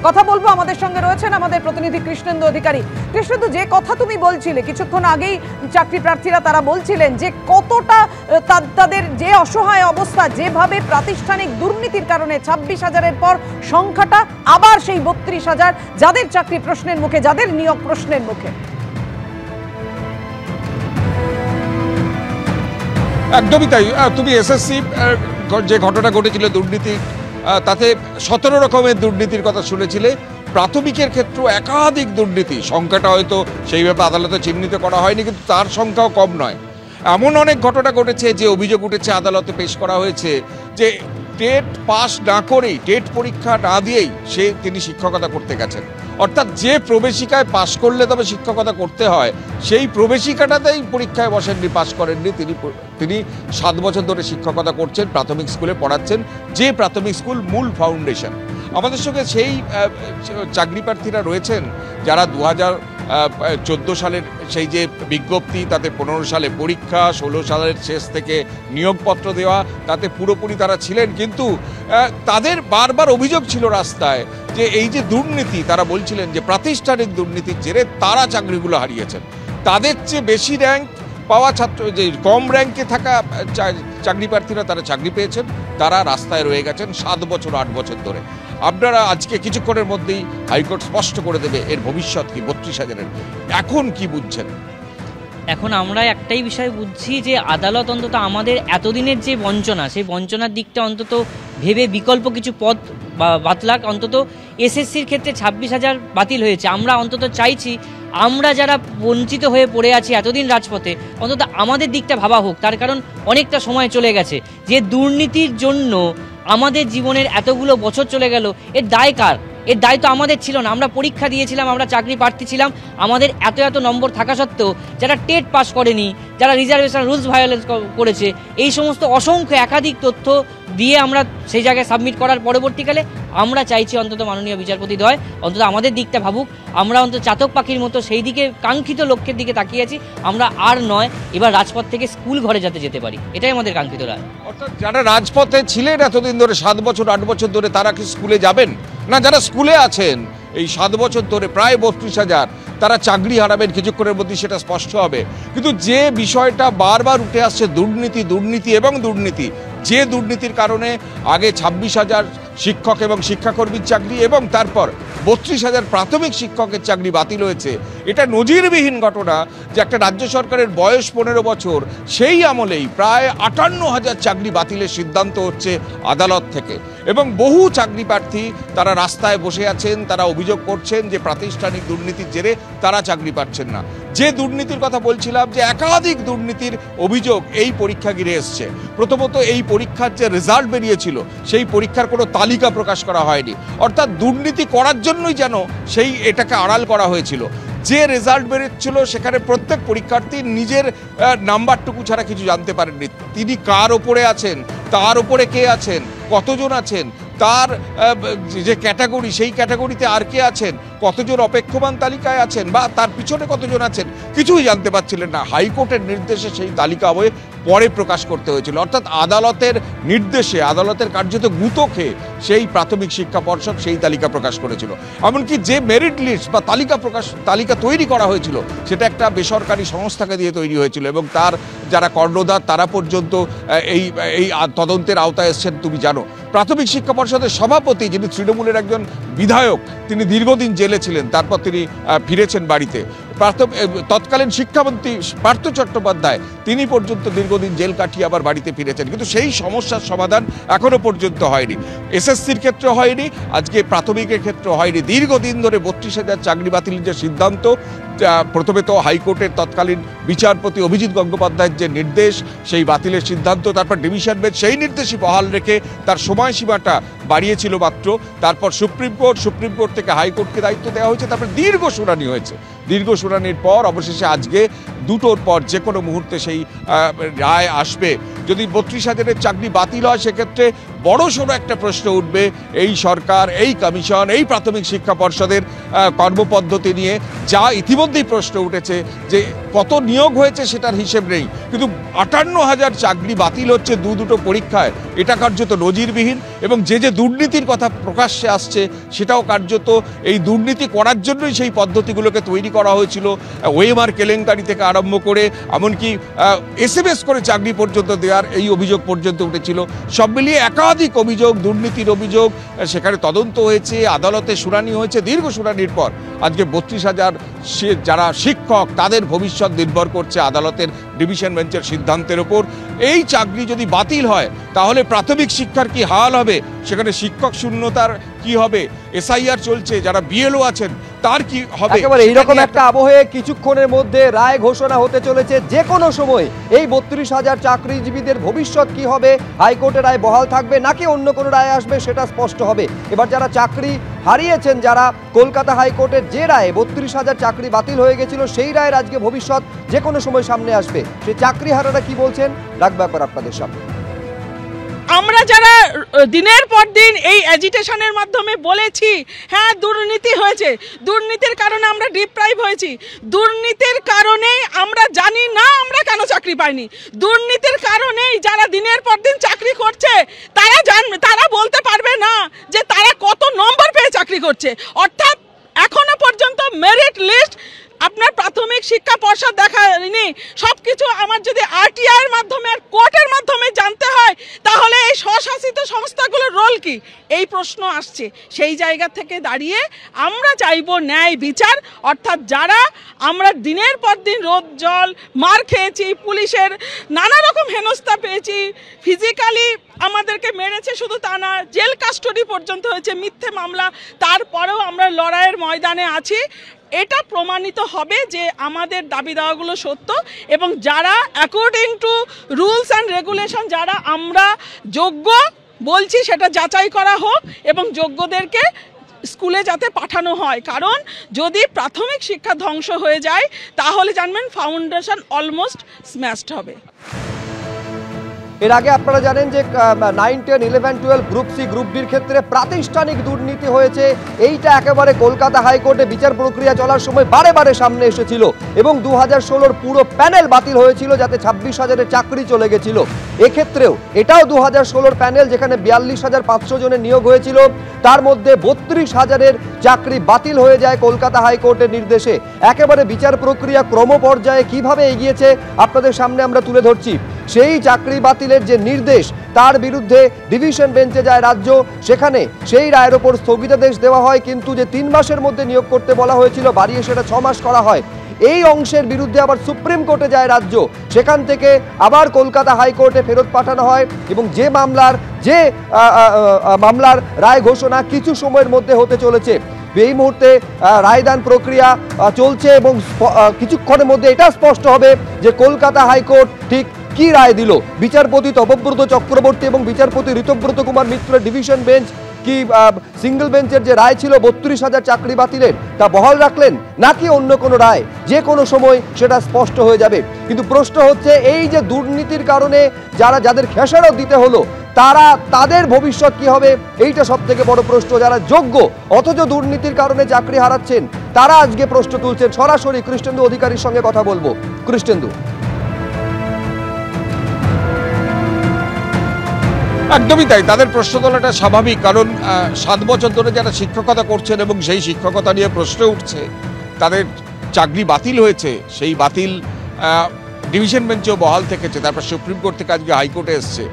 কথা বলবো। আমাদের সঙ্গে রয়েছেন আমাদের প্রতিনিধি কৃষ্ণেন্দু অধিকারী। কৃষ্ণেন্দু, যে কথা তুমি বলছিলে কিছুক্ষণ আগেই, চাকরি প্রার্থীরা তারা বলছিলেন যে কতটা তাদের যে অসহায় অবস্থা, যেভাবে প্রাতিষ্ঠানিক দুর্নীতির কারণে 26,000-এর পর সংখ্যাটা আবার সেই 32,000, যাদের চাকরি প্রশ্নের মুখে, যাদের নিয়োগ প্রশ্নের মুখে। একদমই তাই। তুমি এসএসসি যে ঘটনা ঘটেছিল দুর্নীতি, তাতে 17 রকমের দুর্নীতির কথা শুনেছিলে। প্রাথমিকের ক্ষেত্রে একাধিক দুর্নীতি, সংখ্যাটা হয়তো সেইভাবে আদালতে চিহ্নিত করা হয়নি, কিন্তু তার সংখ্যাও কম নয়। এমন অনেক ঘটনা ঘটেছে যে অভিযোগ উঠেছে, আদালতে পেশ করা হয়েছে যে টেট পাস না করেই, টেট পরীক্ষা না দিয়েই তিনি শিক্ষকতা করতে গেছেন। অর্থাৎ যে প্রবেশিকায় পাশ করলে তবে শিক্ষকতা করতে হয়, সেই প্রবেশিকাটাতেই পরীক্ষায় বসেননি, পাশ করেননি। তিনি 7 বছর ধরে শিক্ষকতা করছেন, প্রাথমিক স্কুলে পড়াচ্ছেন, যে প্রাথমিক স্কুল মূল ফাউন্ডেশন। আমাদের সঙ্গে সেই চাকরি প্রার্থীরা রয়েছেন যারা 2014 সালের সেই যে বিজ্ঞপ্তি, তাতে 15 সালে পরীক্ষা, 16 সালের শেষ থেকে নিয়োগপত্র দেওয়া, তাতে পুরোপুরি তারা ছিলেন। কিন্তু তাদের বারবার অভিযোগ ছিল রাস্তায় যে এই যে দুর্নীতি, তারা বলছিলেন যে প্রাতিষ্ঠানিক দুর্নীতির জেরে তারা চাকরিগুলো হারিয়েছেন। তাদের চেয়ে বেশি র্যাঙ্ক পাওয়া ছাত্র, যে কম র্যাঙ্কে থাকা চাকরি প্রার্থীরা তারা চাকরি পেয়েছেন, তারা রাস্তায় রয়ে গেছেন 7 বছর 8 বছর ধরে। আপনারা আজকে কিছুক্ষণের মধ্যেই হাইকোর্ট স্পষ্ট করে দেবে এর ভবিষ্যৎ কি 32,000-এর। এখন কি বুঝছেন? এখন আমরা একটাই বিষয় বুঝছি যে আদালত অন্তত আমাদের এতদিনের যে বঞ্চনা, সেই বঞ্চনার দিকটা অন্তত ভেবে বিকল্প কিছু পথ বাতলাক। অন্তত এসএসসির ক্ষেত্রে 26,000 বাতিল হয়েছে। আমরা অন্তত চাইছি আমরা যারা বঞ্চিত হয়ে পড়ে আছি এতদিন রাজপথে, অন্তত আমাদের দিকটা ভাবা হোক। তার কারণ অনেকটা সময় চলে গেছে, যে দুর্নীতির জন্য আমাদের জীবনের এতগুলো বছর চলে গেল, এর দায় কার? এর দায় তো আমাদের ছিল না। আমরা পরীক্ষা দিয়েছিলাম, আমরা চাকরি প্রার্থী ছিলাম, আমাদের এত নম্বর থাকা সত্ত্বেও যারা টেট পাস করেনি, যারা রিজার্ভেশন রুলস ভায়োলেন্স করেছে, এই সমস্ত অসংখ্য একাধিক তথ্য দিয়ে আমরা সেই জায়গায় সাবমিট করার পরবর্তীকালে আমরা চাইছি অন্তত মাননীয় বিচারপতি দ্বয় অন্তত আমাদের দিকটা ভাবুক। আমরা অন্তত চাতক পাখির মতো সেই দিকে কাঙ্ক্ষিত লক্ষ্যের দিকে তাকিয়ে আছি। আমরা আর নয়, এবার রাজপথ থেকে স্কুল ঘরে যাতে যেতে পারি, এটাই আমাদের কাঙ্ক্ষিত রায়। অর্থাৎ যারা রাজপথে ছিলেন এতদিন ধরে, 7 বছর 8 বছর ধরে, তারা কি স্কুলে যাবেন না? যারা স্কুলে আছেন এই 7 বছর ধরে, প্রায় 32,000, তারা চাকরি হারাবেন কিছুক্ষণের মধ্যে, সেটা স্পষ্ট হবে। কিন্তু যে বিষয়টা বারবার উঠে আসছে, দুর্নীতি, দুর্নীতি এবং দুর্নীতি, যে দুর্নীতির কারণে আগে 26,000 শিক্ষক এবং শিক্ষাকর্মীর চাকরি এবং তারপর 32,000 প্রাথমিক শিক্ষকের চাকরি বাতিল হয়েছে, এটা নজিরবিহীন ঘটনা। যে একটা রাজ্য সরকারের বয়স 15 বছর, সেই আমলেই প্রায় 58,000 চাকরি বাতিলের সিদ্ধান্ত হচ্ছে আদালত থেকে। এবং বহু চাকরি প্রার্থী তারা রাস্তায় বসে আছেন, তারা অভিযোগ করছেন যে প্রাতিষ্ঠানিক দুর্নীতির জেরে তারা চাকরি পাচ্ছেন না। যে দুর্নীতির কথা বলছিলাম, যে একাধিক দুর্নীতির অভিযোগ এই পরীক্ষা ঘিরে এসছে। প্রথমত এই পরীক্ষার যে রেজাল্ট বেরিয়েছিল, সেই পরীক্ষার কোনো তালিকা প্রকাশ করা হয়নি। অর্থাৎ দুর্নীতি করার জন্যই যেন এটাকে আড়াল করা হয়েছিল। যে রেজাল্ট বেরোচ্ছিল সেখানে প্রত্যেক পরীক্ষার্থী নিজের নাম্বারটুকু ছাড়া কিছু জানতে পারেননি। তিনি কার ওপরে আছেন, তার ওপরে কে আছেন, কতজন আছেন, তার যে ক্যাটাগরি, সেই ক্যাটাগরিতে আর কে আছেন, কতজন অপেক্ষমান তালিকায় আছেন, বা তার পিছনে কতজন আছেন, কিছুই জানতে পারছিলেন না। হাইকোর্টের নির্দেশে সেই তালিকা পরে প্রকাশ করতে হয়েছিল। অর্থাৎ আদালতের নির্দেশে, আদালতের কার্যত গুঁতো খেয়ে সেই প্রাথমিক শিক্ষা পর্ষদ সেই তালিকা প্রকাশ করেছিল। এমনকি যে মেরিট লিস্ট বা তালিকা তৈরি করা হয়েছিল, সেটা একটা বেসরকারি সংস্থাকে দিয়ে তৈরি হয়েছিল, এবং তার যারা কর্ণধার তারা পর্যন্ত এই তদন্তের আওতায় এসছেন। তুমি জানো, প্রাথমিক শিক্ষা পর্ষদের সভাপতি, যিনি তৃণমূলের একজন বিধায়ক, তিনি দীর্ঘদিন জেলে ছিলেন, তারপর তিনি ফিরেছেন বাড়িতে। তৎকালীন শিক্ষামন্ত্রী পার্থ চট্টোপাধ্যায়, তিনি পর্যন্ত দীর্ঘদিন জেল কাটিয়ে আবার বাড়িতে ফিরেছেন, কিন্তু সেই সমস্যার সমাধান এখনো পর্যন্ত হয়নি। এসএসসির ক্ষেত্রে হয়নি, আজকে প্রাথমিকের ক্ষেত্রে হয়নি। দীর্ঘদিন ধরে 32,000 চাকরি বাতিলের যে সিদ্ধান্ত, প্রথমে তো হাইকোর্টের তৎকালীন বিচারপতি অভিজিৎ গঙ্গোপাধ্যায়ের যে নির্দেশ, সেই বাতিলের সিদ্ধান্ত, তারপর ডিভিশন বেঞ্চ সেই নির্দেশই বহাল রেখে তার সময়সীমাটা বাড়িয়েছিল মাত্র। তারপর সুপ্রিম কোর্ট থেকে হাইকোর্টকে দায়িত্ব দেওয়া হয়েছে, তারপর দীর্ঘ শুনানি হয়েছে। দীর্ঘ শুনানির পর অবশেষে আজকে 2টোর পর যে কোনো মুহূর্তে সেই রায় আসবে। যদি 32,000-এর চাকরি বাতিল হয়, সেক্ষেত্রে বড়সড় একটা প্রশ্ন উঠবে এই সরকার, এই কমিশন, এই প্রাথমিক শিক্ষা পর্ষদের কর্মপদ্ধতি নিয়ে। যা ইতিমধ্যেই প্রশ্ন উঠেছে যে কত নিয়োগ হয়েছে সেটার হিসেব নেই, কিন্তু 58,000 চাকরি বাতিল হচ্ছে দুটো পরীক্ষায়। এটা কার্যত নজিরবিহীন। এবং যে যে দুর্নীতির কথা প্রকাশ্যে আসছে সেটাও কার্যত এই দুর্নীতি করার জন্যই সেই পদ্ধতিগুলোকে তৈরি করা হয়েছিল। ওএমআর কেলেঙ্কারি থেকে আরম্ভ করে এমনকি SMS করে চাকরি পর্যন্ত দেওয়ার এই অভিযোগ পর্যন্ত উঠেছিল। সব মিলিয়ে একাধিক অভিযোগ, দুর্নীতির অভিযোগ, সেখানে তদন্ত হয়েছে, আদালতে শুনানি হয়েছে। দীর্ঘ শুনানির পর আজকে 32,000 যারা শিক্ষক তাদের ভবিষ্যৎ নির্ভর করছে আদালতের ডিভিশন বেঞ্চের সিদ্ধান্তের ওপর। এই চাকরি যদি বাতিল হয় তাহলে প্রাথমিক শিক্ষার কি হাল হবে, সেখানে শিক্ষক শূন্যতার কি হবে, SIR চলছে, যারা BLO আছেন তার কি হবে। একেবারে এইরকম একটা আবহে কিছুক্ষণের মধ্যে রায় ঘোষণা হতে চলেছে। যে কোনো সময় এই 32,000 চাকরিজীবীদের ভবিষ্যৎ কি হবে, হাইকোর্টের রায় বহাল থাকবে নাকি অন্য কোনো রায় আসবে সেটা স্পষ্ট হবে। এবার যারা চাকরি হারিয়েছেন, যারা কলকাতা হাইকোর্টের যে রায়ে 32,000 চাকরি বাতিল হয়ে গেছিল, সেই রায়ের আজকে ভবিষ্যৎ যে কোনো সময় সামনে আসবে। সেই চাকরি হারারা কি বলছেন রাখবো একবার আপনাদের সামনে। আমরা যারা দিনের পর দিন এই অ্যাজিটেশনের মাধ্যমে বলেছি হ্যাঁ দুর্নীতি হয়েছে, দুর্নীতির কারণে আমরা ডিপ্রাইভ হয়েছি, দুর্নীতির কারণেই আমরা জানি না আমরা কেন চাকরি পাইনি, দুর্নীতির কারণেই যারা দিনের পর দিন চাকরি করছে তারা বলতে পারবে না যে তারা কত নম্বর পেয়ে চাকরি করছে। অর্থাৎ এখনো পর্যন্ত মেরিট লিস্ট আপনার প্রাথমিক শিক্ষা পর্ষদ দেখায়নি। সব কিছু আমার যদি RTI এর মাধ্যমে আর কোর্টের মাধ্যমে জানতে হয় তাহলে এই স্বশাসিত সংস্থাগুলোর রোল কি, এই প্রশ্ন আসছে। সেই জায়গা থেকে দাঁড়িয়ে আমরা চাইব ন্যায় বিচার। অর্থাৎ যারা আমরা দিনের পর দিন রোদ জল মার খেয়েছি, পুলিশের নানা রকম হেনস্থা পেয়েছি, ফিজিক্যালি আমাদেরকে মেরেছে, শুধু তা না জেল কাস্টডি পর্যন্ত হয়েছে, মিথ্যে মামলা, তারপরেও আমরা লড়াইয়ের ময়দানে আছি। এটা প্রমাণিত হবে যে আমাদের দাবি দাওয়াগুলো সত্য এবং যারা according to rules and regulation যারা আমরা যোগ্য বলছি সেটা যাচাই করা হোক এবং যোগ্যদেরকে স্কুলে যাতে পাঠানো হয়। কারণ যদি প্রাথমিক শিক্ষা ধ্বংস হয়ে যায় তাহলে জানবেন ফাউন্ডেশন অলমোস্ট স্ম্যাশড হবে। এর আগে আপনারা জানেন যে 9, 10, 11, 12 গ্রুপ সি গ্রুপ ডির ক্ষেত্রে প্রাতিষ্ঠানিক দুর্নীতি হয়েছে। এইটা একেবারে কলকাতা হাইকোর্টে বিচার প্রক্রিয়া চলার সময় বারে বারে সামনে এসেছিল এবং 2016 পুরো প্যানেল বাতিল হয়েছিল, যাতে 26,000-এর চাকরি চলে গেছিল। এক্ষেত্রেও এটাও 2016 প্যানেল, যেখানে 42,500 জনের নিয়োগ হয়েছিল, তার মধ্যে 32,000-এর চাকরি বাতিল হয়ে যায় কলকাতা হাইকোর্টের নির্দেশে। একেবারে বিচার প্রক্রিয়া ক্রমপর্যায়ে কিভাবে এগিয়েছে আপনাদের সামনে আমরা তুলে ধরছি। সেই চাকরি বাতিলের যে নির্দেশ, তার বিরুদ্ধে ডিভিশন বেঞ্চে যায় রাজ্য, সেখানে সেই রায়ের ওপর স্থগিতাদেশ দেওয়া হয়, কিন্তু যে 3 মাসের মধ্যে নিয়োগ করতে বলা হয়েছিল বাড়িয়ে সেটা 6 মাস করা হয়। এই অংশের বিরুদ্ধে আবার সুপ্রিম কোর্টে যায় রাজ্য, সেখান থেকে আবার কলকাতা হাইকোর্টে ফেরত পাঠানো হয় এবং যে মামলার রায় ঘোষণা কিছু সময়ের মধ্যে হতে চলেছে। এই মুহূর্তে রায়দান প্রক্রিয়া চলছে এবং কিছুক্ষণের মধ্যে এটা স্পষ্ট হবে যে কলকাতা হাইকোর্ট ঠিক কি রায় দিল। বিচারপতি তপব্রত চক্রবর্তী এবং বিচারপতি ঋতব্রত কুমার মিত্রের ডিভিশন বেঞ্চ কি সিঙ্গেল বেঞ্চের যে রায় ছিল 32,000 চাকরি বাতিলের তা বহাল রাখলেন নাকি অন্য কোনো রায়, যে কোনো সময় সেটা স্পষ্ট হয়ে যাবে। কিন্তু প্রশ্ন হচ্ছে এই যে দুর্নীতির কারণে যাদের খেসারত দিতে হলো তাদের ভবিষ্যৎ কি হবে, এইটা সব থেকে বড় প্রশ্ন। যারা যোগ্য অথচ দুর্নীতির কারণে চাকরি হারাচ্ছেন তারা আজকে প্রশ্ন তুলছেন। সরাসরি কৃষ্ণেন্দু অধিকারীর সঙ্গে কথা বলবো। কৃষ্ণেন্দু, একদমই তাই, তাদের প্রশ্ন তোলাটা স্বাভাবিক, কারণ 7 বছর ধরে যারা শিক্ষকতা করছেন এবং সেই শিক্ষকতা নিয়ে প্রশ্ন উঠছে, তাদের চাকরি বাতিল হয়েছে, সেই বাতিল ডিভিশন বেঞ্চেও বহাল থেকেছে, তারপর সুপ্রিম কোর্ট থেকে আজকে হাইকোর্টে এসছে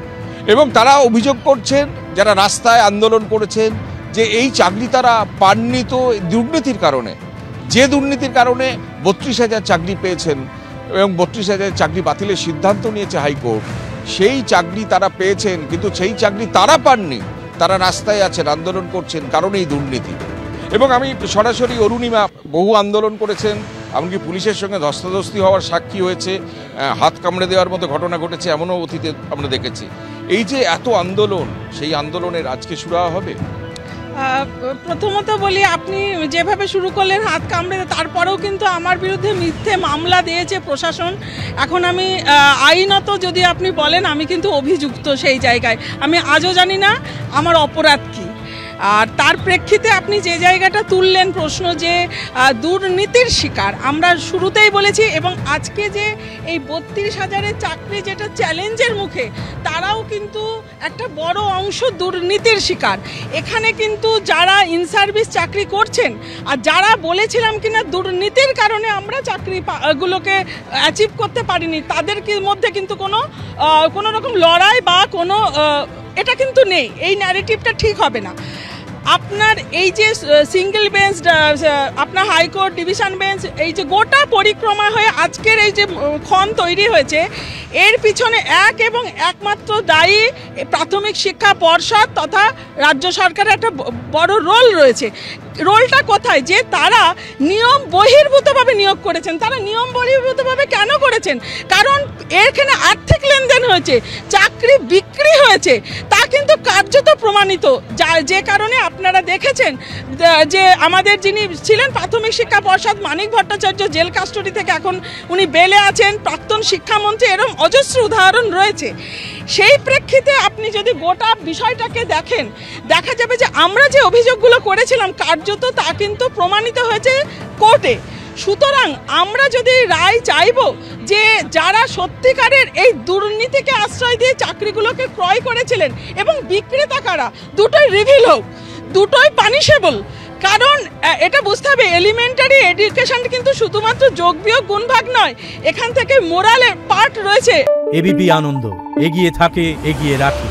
এবং তারা অভিযোগ করছেন, যারা রাস্তায় আন্দোলন করেছেন, যে এই চাকরি তারা পাননি তো দুর্নীতির কারণে, যে দুর্নীতির কারণে 32,000 চাকরি পেয়েছেন এবং 32,000 চাকরি বাতিলের সিদ্ধান্ত নিয়েছে হাইকোর্ট, সেই চাকরি তারা পেয়েছেন কিন্তু সেই চাকরি তারা পাননি, তারা রাস্তায় আছেন, আন্দোলন করছেন, কারণ এই দুর্নীতি। এবং আমি সরাসরি অরুণিমা বহু আন্দোলন করেছেন, এমনকি পুলিশের সঙ্গে ধস্তাধস্তি হওয়ার সাক্ষী হয়েছে, হাত কামড়ে দেওয়ার মতো ঘটনা ঘটেছে, এমনও অতীতে আমরা দেখেছি। এই যে এত আন্দোলন, সেই আন্দোলনের আজকে শুরু হবে। প্রথমত বলি, আপনি যেভাবে শুরু করলেন হাত কামড়ে, তারপরেও কিন্তু আমার বিরুদ্ধে মিথ্যে মামলা দিয়েছে প্রশাসন। এখন আমি আইনত যদি আপনি বলেন, আমি কিন্তু অভিযুক্ত সেই জায়গায়। আমি আজও জানি না আমার অপরাধ কী। আর তার প্রেক্ষিতে আপনি যে জায়গাটা তুললেন প্রশ্ন যে দুর্নীতির শিকার, আমরা শুরুতেই বলেছি এবং আজকে যে এই 32,000-এর চাকরি যেটা চ্যালেঞ্জের মুখে, তারাও কিন্তু একটা বড় অংশ দুর্নীতির শিকার। এখানে কিন্তু যারা ইন সার্ভিস চাকরি করছেন আর যারা বলেছিলাম কিনা দুর্নীতির কারণে আমরা চাকরিগুলোকে অ্যাচিভ করতে পারিনি, তাদের মধ্যে কিন্তু কোনো রকম লড়াই বা কোনো এটা কিন্তু নেই। এই ন্যারেটিভটা ঠিক হবে না। আপনার এই যে সিঙ্গেল বেঞ্চ, আপনার হাইকোর্ট, ডিভিশন বেঞ্চ, এই যে গোটা পরিক্রমা হয়ে আজকের এই যে ক্ষণ তৈরি হয়েছে, এর পিছনে এক এবং একমাত্র দায়ী প্রাথমিক শিক্ষা পর্ষদ তথা রাজ্য সরকারের একটা বড় রোল রয়েছে। রোলটা কোথায়? যে তারা নিয়ম বহির্ভূতভাবে নিয়োগ করেছেন। তারা নিয়ম বহির্ভূতভাবে কেন করেছেন? কারণ এখানে আর্থিক লেনদেন হয়েছে, চাকরি বিক্রি হয়েছে, তা কিন্তু কার্যত প্রমাণিত। যে কারণে আপনারা দেখেছেন যে আমাদের যিনি ছিলেন প্রাথমিক শিক্ষা পর্ষদ মানিক ভট্টাচার্য, জেল কাস্টডি থেকে এখন উনি বেলে আছেন, প্রাক্তন শিক্ষামন্ত্রী, এরকম অজস্র উদাহরণ রয়েছে। সেই প্রেক্ষিতে আপনি যদি গোটা বিষয়টাকে দেখেন, দেখা যাবে যে আমরা যে অভিযোগগুলো করেছিলাম কার্যত তা কিন্তু প্রমাণিত হয়েছে কোর্টে। সুতরাং আমরা যদি রায় চাইব যে যারা সত্যিকারের এই দুর্নীতিকে আশ্রয় দিয়ে চাকরিগুলোকে ক্রয় করেছিলেন এবং বিক্রেতা কারা, দুটোই রিভিল হোক, দুটোই পানিশেবল। কারণ এটা বুঝতে হবে, এলিমেন্টারি এডুকেশন কিন্তু শুধুমাত্র যোগ বিয়োগ গুণভাগ নয়, এখান থেকে মোরালের পার্ট রয়েছে। এবিপি আনন্দ, এগিয়ে থাকে, এগিয়ে রাখে।